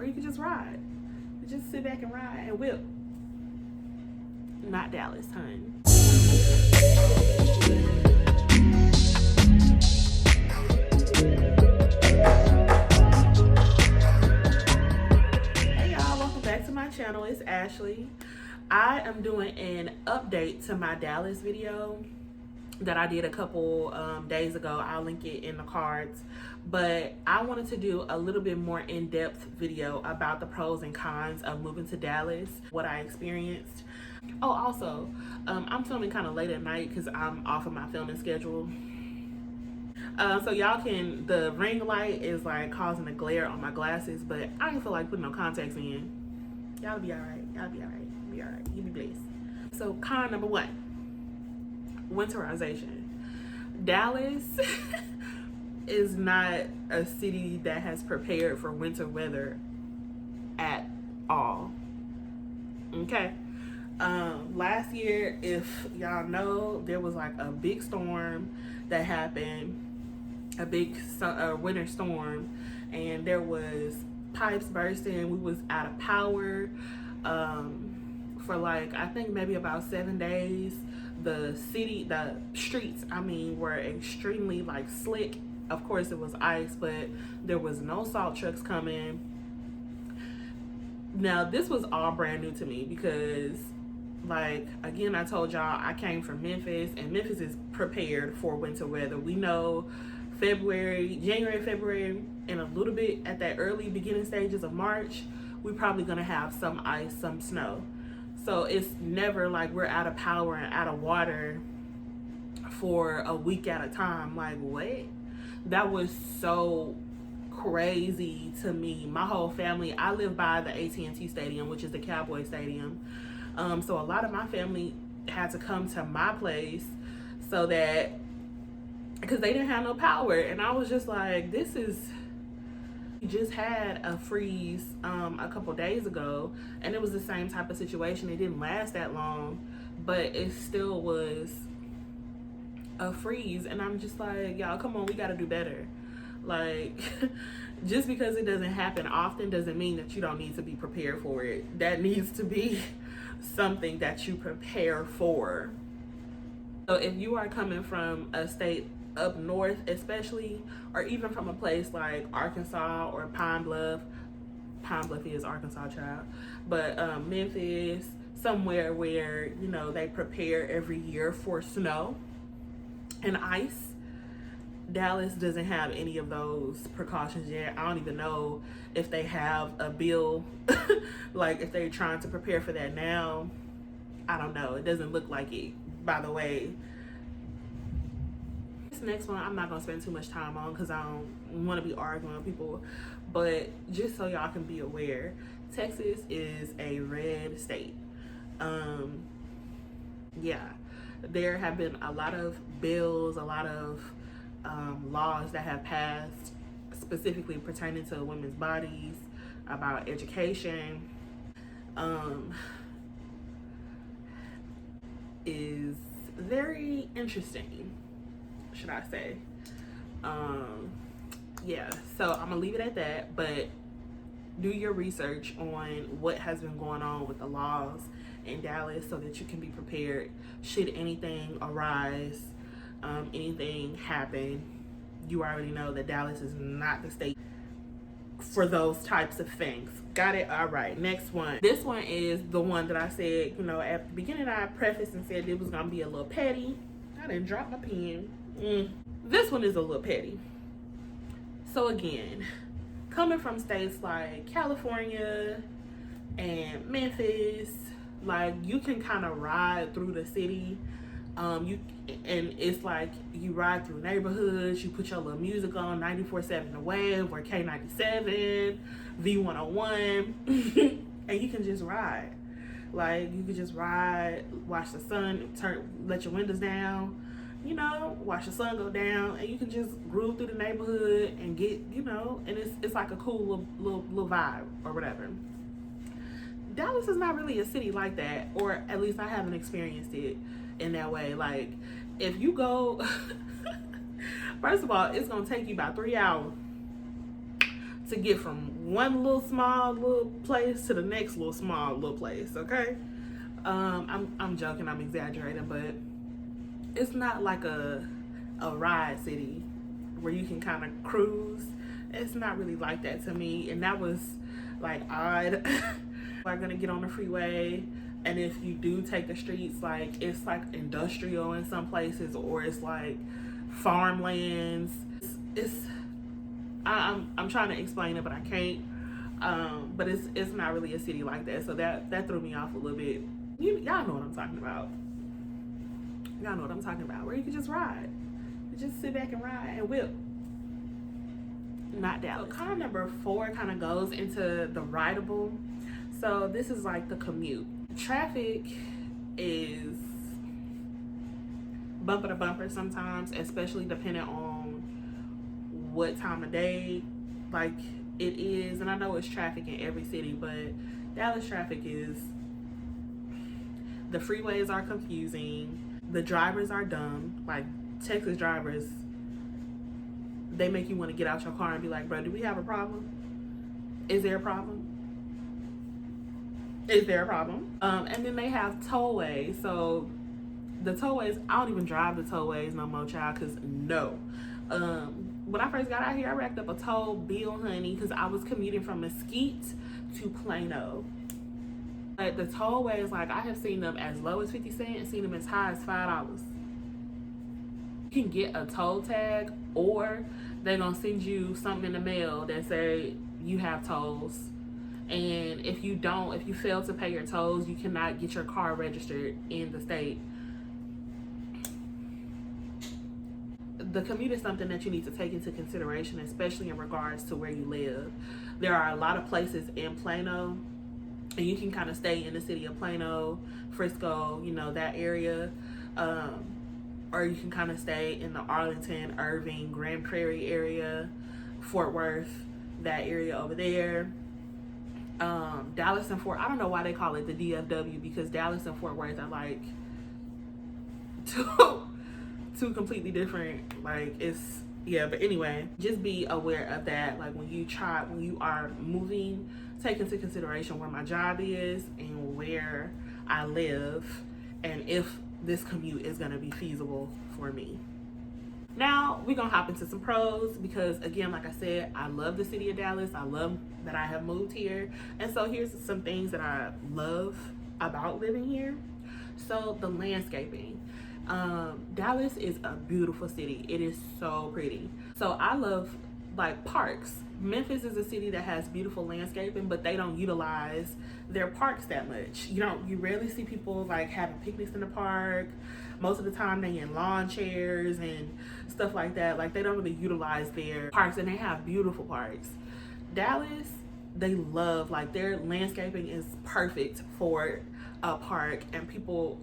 where you can just ride. Just sit back and ride and whip. Not Dallas, hun. Hey y'all, welcome back to my channel. It's Ashley. I am doing an update to my Dallas video that I did a couple days ago. I'll link it in the cards, but I wanted to do a little bit more in-depth video about the pros and cons of moving to Dallas, what I experienced. Oh, also, I'm filming kind of late at night because I'm off of my filming schedule. So y'all can, the ring light is like causing a glare on my glasses, but I didn't feel like putting no contacts in. Y'all be all right. Y'all be all right. Be all right. You be blessed. So con number one. Winterization. Dallas is not a city that has prepared for winter weather at all. Okay. Last year, if y'all know, there was like a big storm that happened, a big winter storm, and there was pipes bursting. We was out of power for like, I think maybe about 7 days. The streets, I mean, were extremely like slick. Of course it was ice, but there was no salt trucks coming. Now this was all brand new to me because, like, again, I told y'all I came from Memphis, and Memphis is prepared for winter weather. We know January, February, and a little bit at that early beginning stages of March, we're probably gonna have some ice, some snow. So it's never like we're out of power and out of water for a week at a time. Like, what? That was so crazy to me. My whole family, I live by the AT&T Stadium, which is the Cowboy Stadium. So a lot of my family had to come to my place so that, because they didn't have no power. And I was just like, this is... We just had a freeze a couple days ago, and it was the same type of situation. It didn't last that long, but it still was a freeze. And I'm just like, y'all, come on, we got to do better. Like, just because it doesn't happen often doesn't mean that you don't need to be prepared for it. That needs to be something that you prepare for. So if you are coming from a state up north especially, or even from a place like Arkansas or Pine Bluff is Arkansas, child, but Memphis, somewhere where, you know, they prepare every year for snow and ice, Dallas doesn't have any of those precautions yet. I don't even know if they have a bill like if they're trying to prepare for that now. I don't know. It doesn't look like it, by the way. Next one I'm not gonna spend too much time on because I don't want to be arguing with people, but just so y'all can be aware, Texas is a red state. Yeah, there have been a lot of bills, a lot of laws that have passed specifically pertaining to women's bodies, about education. Is very interesting, should I say. Yeah, so I'm gonna leave it at that, but do your research on what has been going on with the laws in Dallas so that you can be prepared should anything arise, anything happen. You already know that Dallas is not the state for those types of things. Got it? All right, next one. This one is the one that I said, you know, at the beginning I prefaced and said it was gonna be a little petty. I didn't drop my pen. This one is a little petty. So again, coming from states like California and Memphis, like, you can kind of ride through the city. And it's like you ride through neighborhoods, you put your little music on, 94.7 The Wave or K97, V101, and you can just ride. Like, you can just ride, watch the sun, let your windows down, you know, watch the sun go down, and you can just groove through the neighborhood and get, you know, and it's like a cool little vibe or whatever. Dallas is not really a city like that, or at least I haven't experienced it in that way. Like, if you go, first of all, it's gonna take you about 3 hours to get from one little small little place to the next little small little place, okay? I'm joking, I'm exaggerating, but it's not like a ride city where you can kind of cruise. It's not really like that to me, and that was like odd. We're gonna get on the freeway, and if you do take the streets, like it's like industrial in some places, or it's like farmlands. I'm trying to explain it, but I can't. But it's not really a city like that, so that threw me off a little bit. Y'all know what I'm talking about. Y'all know what I'm talking about. Where you can just ride, you just sit back and ride and whip. Not Dallas. So con number 4 kind of goes into the rideable. So this is like the commute. Traffic is bumper to bumper sometimes, especially depending on what time of day like it is. And I know it's traffic in every city, but Dallas traffic is, the freeways are confusing, the drivers are dumb. Like Texas drivers, they make you want to get out your car and be like, bro, do we have a problem? Is there a problem? Is there a problem? And then they have tollways. So the tollways, I don't even drive the tollways no more, child, because no. When I first got out here, I racked up a toll bill, honey, because I was commuting from Mesquite to Plano. But the tollways, like, I have seen them as low as 50 cents, seen them as high as $5. You can get a toll tag, or they're gonna send you something in the mail that say you have tolls, and if you fail to pay your tolls, you cannot get your car registered in the state. The commute is something that you need to take into consideration, especially in regards to where you live. There are a lot of places in Plano, and you can kind of stay in the city of Plano, Frisco, you know, that area. Or you can kind of stay in the Arlington, Irving, Grand Prairie area, Fort Worth, that area over there. Dallas and Fort, I don't know why they call it the DFW, because Dallas and Fort Worth are like two completely different, like, it's, yeah. But anyway, just be aware of that. Like when you are moving, take into consideration where my job is and where I live, and if this commute is gonna be feasible for me. Now we're gonna hop into some pros, because again, like I said, I love the city of Dallas. I love that I have moved here, and so here's some things that I love about living here. So the landscaping. Dallas is a beautiful city. It is so pretty. So I love like parks. Memphis is a city that has beautiful landscaping, but they don't utilize their parks that much. You rarely see people like having picnics in the park. Most of the time they in lawn chairs and stuff like that. Like they don't really utilize their parks, and they have beautiful parks. Dallas, they love, like, their landscaping is perfect for a park, and people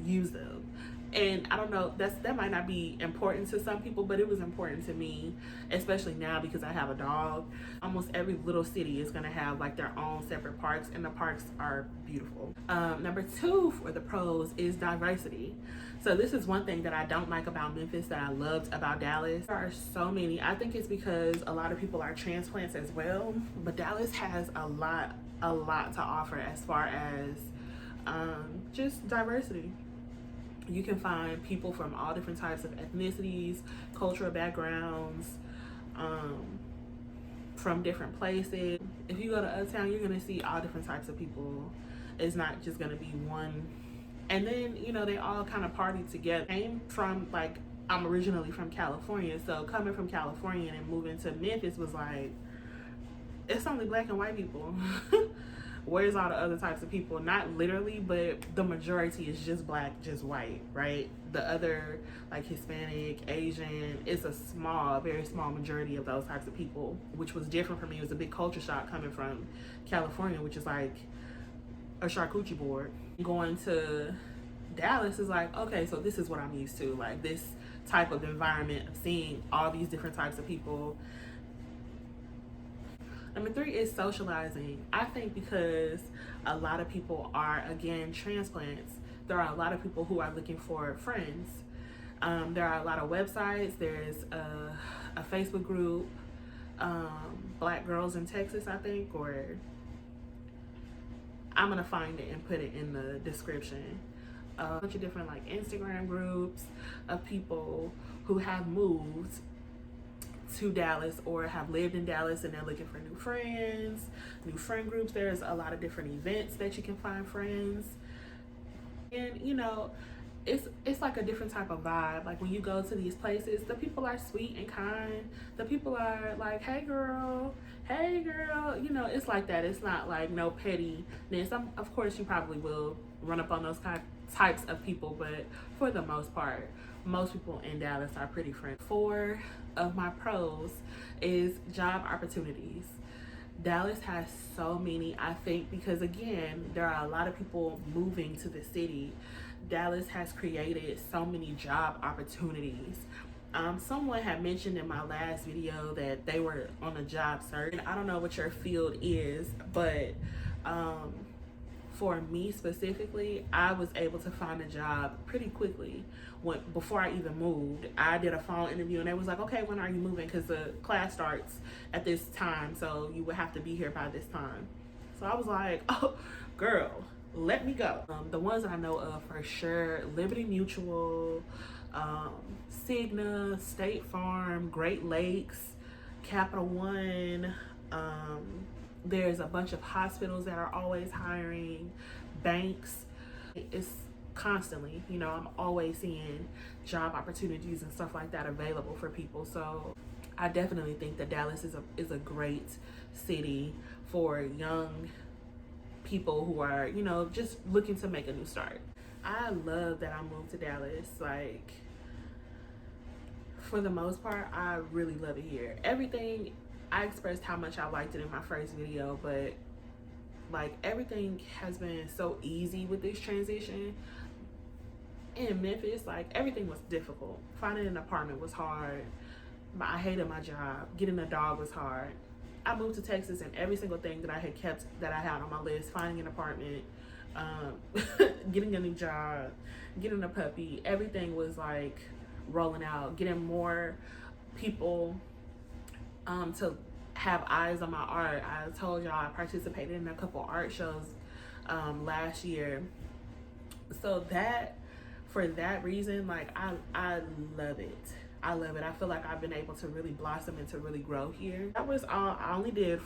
use them. And I don't know, that might not be important to some people, but it was important to me, especially now because I have a dog. Almost every little city is gonna have like their own separate parks, and the parks are beautiful. Number 2 for the pros is diversity. So this is one thing that I don't like about Memphis that I loved about Dallas. There are so many. I think it's because a lot of people are transplants as well, but Dallas has a lot to offer as far as just diversity. You can find people from all different types of ethnicities, cultural backgrounds, from different places. If you go to Uptown, you're gonna see all different types of people. It's not just gonna be one. And then, you know, they all kind of party together. Came from, like, I'm originally from California, so coming from California and moving to Memphis was like, it's only black and white people. Where's all the other types of people? Not literally, but the majority is just black, just white, right? The other, like Hispanic, Asian, it's a very small majority of those types of people, which was different for me. It was a big culture shock coming from California, which is like a charcuterie board. Going to Dallas is like, okay, so this is what I'm used to, like this type of environment of seeing all these different types of people. Number 3 is socializing. I think because a lot of people are, again, transplants, there are a lot of people who are looking for friends. There are a lot of websites. There's a Facebook group. Black Girls in Texas, I think, or I'm gonna find it and put it in the description. A bunch of different like Instagram groups of people who have moved to Dallas or have lived in Dallas and they're looking for new friends, new friend groups. There's a lot of different events that you can find friends. And you know, it's like a different type of vibe. Like when you go to these places, the people are sweet and kind. The people are like, hey girl, you know, it's like that. It's not like no pettiness. Of course you probably will run up on those types of people, but for the most part, most people in Dallas are pretty friendly. 4 of my pros is job opportunities. Dallas has so many, I think, because again, there are a lot of people moving to the city. Dallas has created so many job opportunities. Someone had mentioned in my last video that they were on a job search. I don't know what your field is, but for me specifically, I was able to find a job pretty quickly. Before I even moved, I did a phone interview and they was like, okay, when are you moving? Because the class starts at this time, so you would have to be here by this time. So I was like, oh girl, let me go. The ones I know of for sure: Liberty Mutual, Cigna, State Farm, Great Lakes, Capital One. There's a bunch of hospitals that are always hiring, banks. It's constantly, you know, I'm always seeing job opportunities and stuff like that available for people. So I definitely think that Dallas is a great city for young people who are, you know, just looking to make a new start. I love that I moved to Dallas. Like, for the most part, I really love it here. Everything, I expressed how much I liked it in my first video, but like everything has been so easy with this transition. In Memphis, like everything was difficult. Finding an apartment was hard. I hated my job. Getting a dog was hard. I moved to Texas and every single thing that I had on my list, finding an apartment, getting a new job, getting a puppy, everything was like rolling out. Getting more people to have eyes on my art. I told y'all I participated in a couple art shows last year. So for that reason, like I love it. I love it. I feel like I've been able to really blossom and to really grow here. That was all. I only did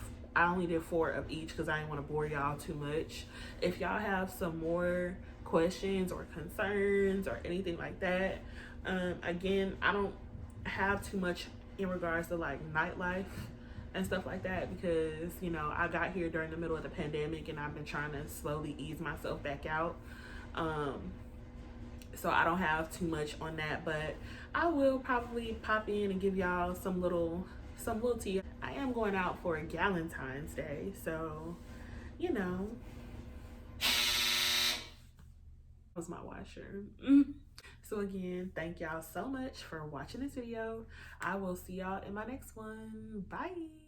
4 of each because I didn't want to bore y'all too much. If y'all have some more questions or concerns or anything like that, again, I don't have too much in regards to like nightlife and stuff like that because, you know, I got here during the middle of the pandemic and I've been trying to slowly ease myself back out. So I don't have too much on that, but I will probably pop in and give y'all some little tea. I am going out for Valentine's Day, so, you know, that was my washer. So again, thank y'all so much for watching this video. I will see y'all in my next one. Bye.